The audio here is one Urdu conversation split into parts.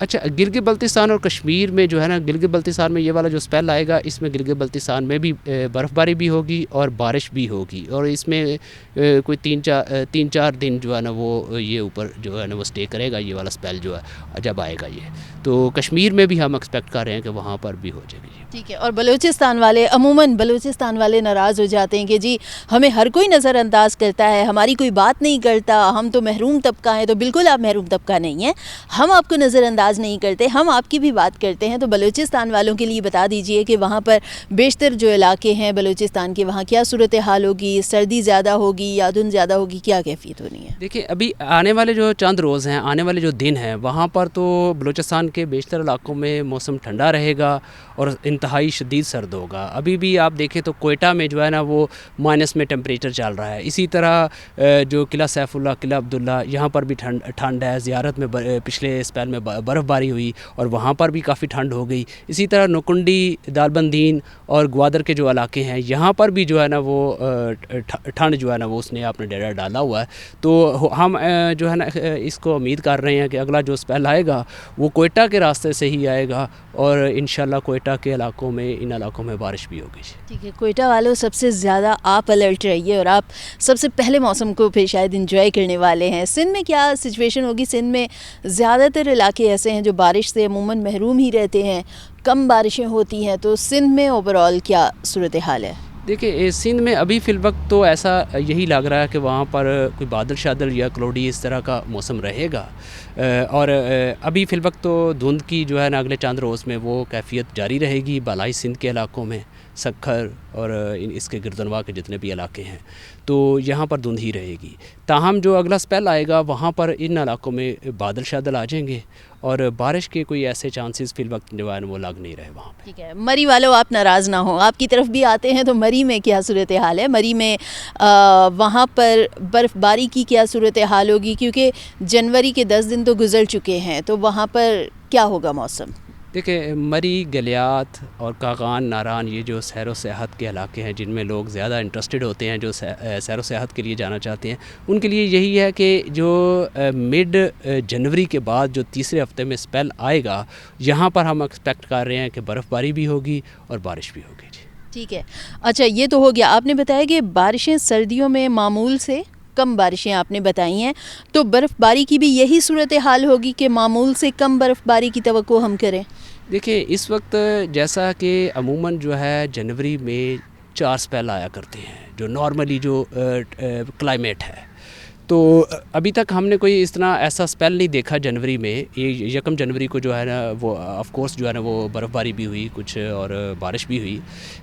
اچھا، گلگت بلتستان اور کشمیر میں جو ہے نا، گلگت بلتستان میں یہ والا جو اسپیل آئے گا، اس میں گلگت بلتستان میں بھی برف باری بھی ہوگی اور بارش بھی ہوگی، اور اس میں کوئی تین چار دن جو ہے نا وہ یہ اوپر جو ہے نا وہ اسٹے کرے گا، یہ والا اسپیل جو ہے جب آئے گا یہ. تو کشمیر میں بھی ہم ایکسپیکٹ کر رہے ہیں کہ وہاں پر بھی ہو جائے گی. ٹھیک ہے. اور بلوچستان والے عموماً بلوچستان والے ناراض ہو جاتے ہیں کہ جی ہمیں ہر کوئی نظر انداز کرتا ہے، ہماری کوئی بات نہیں کرتا، ہم تو محروم طبقہ ہیں. تو بالکل آپ محروم طبقہ نہیں ہیں، ہم آپ کو نظر انداز نہیں کرتے، ہم آپ کی بھی بات کرتے ہیں. تو بلوچستان والوں کے لیے بتا دیجئے کہ وہاں پر بیشتر جو علاقے ہیں بلوچستان کے، وہاں کیا صورتحال ہوگی؟ سردی زیادہ ہوگی یا دھند زیادہ ہوگی؟ کیا کیفیت ہونی ہے؟ دیکھیں، ابھی آنے والے جو چند روز ہیں، آنے والے جو دن ہیں، وہاں پر تو بلوچستان کے بیشتر علاقوں میں موسم ٹھنڈا رہے گا اور انتہائی شدید سرد ہوگا. ابھی بھی آپ دیکھیں تو کوئٹہ میں جو ہے نا وہ مائنس میں ٹمپریچر چل رہا ہے. اسی طرح جو قلعہ سیف اللہ، قلعہ عبداللہ، یہاں پر بھی ٹھنڈ ہے. زیارت میں پچھلے اسپیل میں برف باری ہوئی اور وہاں پر بھی کافی ٹھنڈ ہو گئی. اسی طرح نوکنڈی، دالبندین اور گوادر کے جو علاقے ہیں، یہاں پر بھی جو ہے نا وہ ٹھنڈ جو ہے نا وہ اس نے اپنا ڈیرا ڈالا ہوا ہے. تو ہم جو ہے نا اس کو امید کر رہے ہیں کہ اگلا جو اسپیل آئے گا وہ کوئٹہ کے راستے سے ہی آئے گا، اور انشاءاللہ کوئٹہ کے علاقوں میں، ان علاقوں میں بارش بھی ہوگی. ٹھیک ہے. کوئٹہ والوں سب سے زیادہ آپ الرٹ رہیے، اور آپ سب سے پہلے موسم کو پھر شاید انجوائے کرنے والے ہیں. سندھ میں کیا سچویشن ہوگی؟ سندھ میں زیادہ تر علاقے ایسے ہیں جو بارش سے عموماً محروم ہی رہتے ہیں، کم بارشیں ہوتی ہیں. تو سندھ میں اوورآل کیا صورتحال ہے؟ دیکھیں، سندھ میں ابھی فی الوقت تو ایسا یہی لگ رہا ہے کہ وہاں پر کوئی بادل شادل یا کلوڈی اس طرح کا موسم رہے گا، اور ابھی فی الوقت تو دھند کی جو ہے نا اگلے چند روز میں وہ کیفیت جاری رہے گی بالائی سندھ کے علاقوں میں، سکھر اور اس کے گردنواہ کے جتنے بھی علاقے ہیں، تو یہاں پر دھند ہی رہے گی. تاہم جو اگلا اسپیل آئے گا وہاں پر ان علاقوں میں بادل شادل آ جائیں گے، اور بارش کے کوئی ایسے چانسز فی الوقت جو ہے وہ لگ نہیں رہے وہاں پہ. ٹھیک ہے. مری والوں آپ ناراض نہ ہوں، آپ کی طرف بھی آتے ہیں، تو مری میں کیا صورتحال ہے؟ مری میں وہاں پر برف باری کی کیا صورتحال ہوگی؟ کیونکہ جنوری کے 10 دن تو گزر چکے ہیں، تو وہاں پر کیا ہوگا موسم؟ دیکھیں، مری، گلیات اور کاغان، ناران، یہ جو سیر و سیاحت کے علاقے ہیں جن میں لوگ زیادہ انٹرسٹڈ ہوتے ہیں، جو سیر و سیاحت کے لیے جانا چاہتے ہیں، ان کے لیے یہی ہے کہ جو مڈ جنوری کے بعد جو تیسرے ہفتے میں اسپیل آئے گا، یہاں پر ہم ایکسپیکٹ کر رہے ہیں کہ برف باری بھی ہوگی اور بارش بھی ہوگی. جی ٹھیک ہے. اچھا، یہ تو ہو گیا. آپ نے بتایا کہ بارشیں سردیوں میں معمول سے کم بارشیں آپ نے بتائی ہیں، تو برف باری کی بھی یہی صورتحال ہوگی کہ معمول سے کم برف باری کی توقع ہم کریں؟ دیکھیں، اس وقت جیسا کہ عموماً جو ہے جنوری میں 4 اسپیل آیا کرتے ہیں جو نارملی جو کلائمیٹ ہے، تو ابھی تک ہم نے کوئی اس طرح ایسا اسپیل نہیں دیکھا جنوری میں. یہ 1 جنوری کو جو ہے نا وہ آف کورس جو ہے نا وہ برف باری بھی ہوئی کچھ اور بارش بھی ہوئی،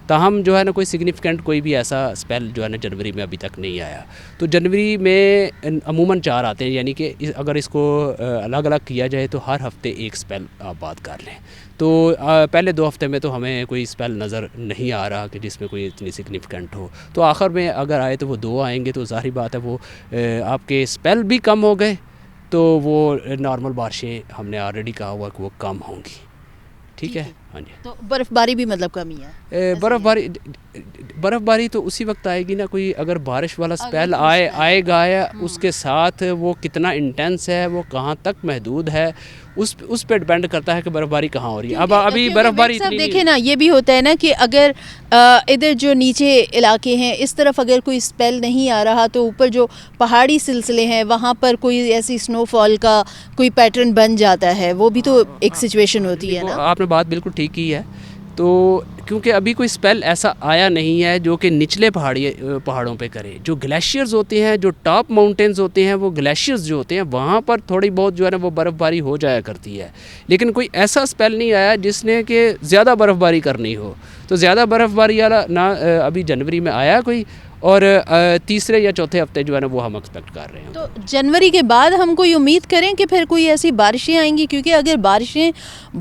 تاہم جو ہے نا کوئی سگنیفیکنٹ کوئی بھی ایسا اسپیل جو ہے نا جنوری میں ابھی تک نہیں آیا. تو جنوری میں عموماً 4 آتے ہیں، یعنی کہ اگر اس کو الگ الگ کیا جائے تو ہر ہفتے ایک اسپیل آپ بات کر لیں. تو پہلے 2 ہفتے میں تو ہمیں کوئی اسپیل نظر نہیں آ رہا کہ جس میں کوئی اتنی سگنیفیکنٹ ہو. تو آخر میں اگر آئے تو وہ 2 آئیں گے، تو ظاہری بات ہے وہ آپ کے اسپیل بھی کم ہو گئے، تو وہ نارمل بارشیں ہم نے آلریڈی کہا ہوا کہ وہ کم ہوں گی. ٹھیک ہے. ہاں جی. تو برف باری بھی مطلب کمی ہے؟ برف باری تو اسی وقت آئے گی نا، کوئی اگر بارش والا اسپیل آئے گا، اس کے ساتھ وہ کتنا انٹینس ہے، وہ کہاں تک محدود ہے، اس پہ ڈپینڈ کرتا ہے کہ برف باری کہاں ہو رہی ہے. اب ابھی برف باری اتنی دیکھیں نا، یہ بھی ہوتا ہے نا کہ اگر ادھر جو نیچے علاقے ہیں اس طرف اگر کوئی اسپیل نہیں آ رہا، تو اوپر جو پہاڑی سلسلے ہیں وہاں پر کوئی ایسی سنو فال کا کوئی پیٹرن بن جاتا ہے، وہ بھی تو ایک سچویشن ہوتی ہے نا. آپ نے بات بالکل ٹھیک کی ہے. تو کیونکہ ابھی کوئی اسپیل ایسا آیا نہیں ہے جو کہ نچلے پہاڑوں پہ کرے. جو گلیشیئرز ہوتے ہیں، جو ٹاپ ماؤنٹینز ہوتے ہیں، وہ گلیشیئرز جو ہوتے ہیں وہاں پر تھوڑی بہت جو ہے نا وہ برف باری ہو جایا کرتی ہے، لیکن کوئی ایسا اسپیل نہیں آیا جس نے کہ زیادہ برف باری کرنی ہو. تو زیادہ برف باری والا نہ ابھی جنوری میں آیا کوئی، اور تیسرے یا چوتھے ہفتے جو ہے نا وہ ہم ایکسپیکٹ کر رہے ہیں. تو جنوری کے بعد ہم کوئی امید کریں کہ پھر کوئی ایسی بارشیں آئیں گی؟ کیونکہ اگر بارشیں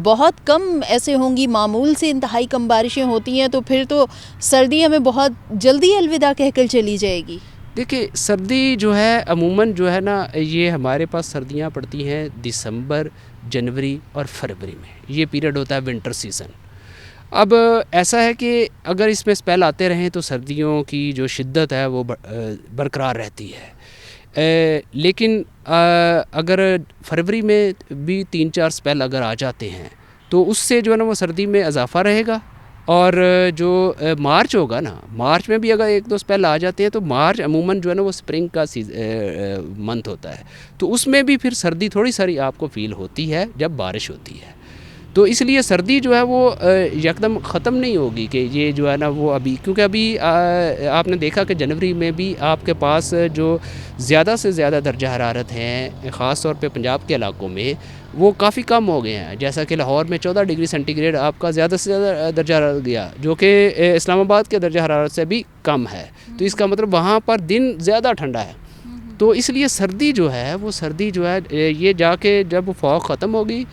بہت کم ایسے ہوں گی، معمول سے انتہائی کم بارشیں ہوتی ہیں، تو پھر تو سردی ہمیں بہت جلدی الوداع کہہ کر چلی جائے گی. دیکھیں، سردی جو ہے عموماً جو ہے نا یہ ہمارے پاس سردیاں پڑتی ہیں دسمبر، جنوری اور فروری میں. یہ پیریڈ ہوتا ہے ونٹر سیزن. اب ایسا ہے کہ اگر اس میں اسپیل آتے رہیں تو سردیوں کی جو شدت ہے وہ برقرار رہتی ہے. لیکن اگر فروری میں بھی 3-4 سپیل اگر آ جاتے ہیں تو اس سے جو ہے نا وہ سردی میں اضافہ رہے گا. اور جو مارچ ہوگا نا، مارچ میں بھی اگر 1-2 سپیل آ جاتے ہیں تو مارچ عموماً جو ہے نا وہ سپرنگ کا منتھ ہوتا ہے، تو اس میں بھی پھر سردی تھوڑی ساری آپ کو فیل ہوتی ہے جب بارش ہوتی ہے. تو اس لیے سردی جو ہے وہ یکدم ختم نہیں ہوگی کہ یہ جو ہے نا وہ ابھی، کیونکہ ابھی آپ نے دیکھا کہ جنوری میں بھی آپ کے پاس جو زیادہ سے زیادہ درجہ حرارت ہیں خاص طور پہ پنجاب کے علاقوں میں وہ کافی کم ہو گئے ہیں. جیسا کہ لاہور میں 14 ڈگری سینٹی گریڈ آپ کا زیادہ سے زیادہ درجہ حرارت گیا، جو کہ اسلام آباد کے درجہ حرارت سے بھی کم ہے. تو اس کا مطلب وہاں پر دن زیادہ ٹھنڈا ہے. تو اس لیے سردی جو ہے وہ یہ جا کے جب فوگ ختم ہوگی،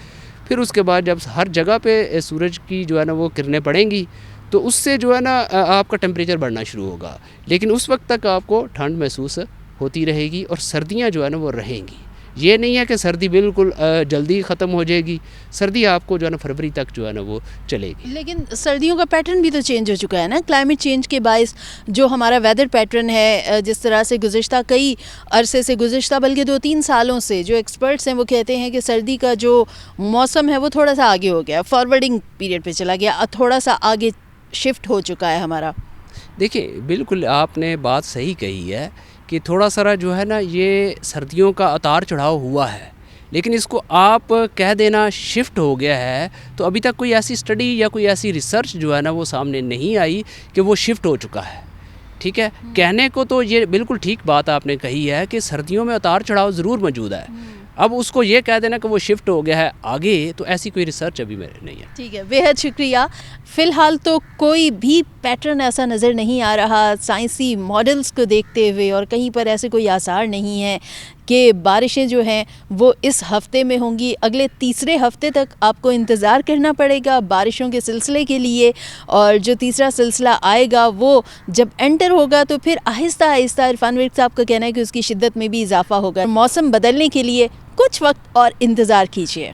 پھر اس کے بعد جب ہر جگہ پہ سورج کی جو ہے نا وہ کرنیں پڑیں گی تو اس سے جو ہے نا آپ کا ٹمپریچر بڑھنا شروع ہوگا. لیکن اس وقت تک آپ کو ٹھنڈ محسوس ہوتی رہے گی اور سردیاں جو ہے نا وہ رہیں گی. یہ نہیں ہے کہ سردی بالکل جلدی ختم ہو جائے گی، سردی آپ کو جو ہے نا فروری تک جو ہے نا وہ چلے گی. لیکن سردیوں کا پیٹرن بھی تو چینج ہو چکا ہے نا، کلائمیٹ چینج کے باعث جو ہمارا ویدر پیٹرن ہے، جس طرح سے گزشتہ کئی عرصے سے، گزشتہ بلکہ 2-3 سالوں سے جو ایکسپرٹس ہیں وہ کہتے ہیں کہ سردی کا جو موسم ہے وہ تھوڑا سا آگے ہو گیا، فارورڈنگ پیریڈ پہ چلا گیا، تھوڑا سا آگے شفٹ ہو چکا ہے ہمارا. دیکھیں بالکل آپ نے بات صحیح کہی ہے کہ تھوڑا سا جو ہے نا یہ سردیوں کا اتار چڑھاؤ ہوا ہے، لیکن اس کو آپ کہہ دینا شفٹ ہو گیا ہے تو ابھی تک کوئی ایسی اسٹڈی یا کوئی ایسی ریسرچ جو ہے نا وہ سامنے نہیں آئی کہ وہ شفٹ ہو چکا ہے. ٹھیک ہے، کہنے کو تو یہ بالکل ٹھیک بات آپ نے کہی ہے کہ سردیوں میں اتار چڑھاؤ ضرور موجود ہے. اب اس کو یہ کہہ دینا کہ وہ شفٹ ہو گیا ہے آگے، تو ایسی کوئی ریسرچ ابھی میرے نہیں ہے. ٹھیک ہے، بے حد شکریہ. فی الحال تو کوئی بھی پیٹرن ایسا نظر نہیں آ رہا سائنسی ماڈلز کو دیکھتے ہوئے، اور کہیں پر ایسے کوئی آثار نہیں ہیں کہ بارشیں جو ہیں وہ اس ہفتے میں ہوں گی. اگلے تیسرے ہفتے تک آپ کو انتظار کرنا پڑے گا بارشوں کے سلسلے کے لیے، اور جو تیسرا سلسلہ آئے گا وہ جب انٹر ہوگا تو پھر آہستہ آہستہ عرفان ورک صاحب کا کہنا ہے کہ اس کی شدت میں بھی اضافہ ہوگا. موسم بدلنے کے لیے کچھ وقت اور انتظار کیجیے.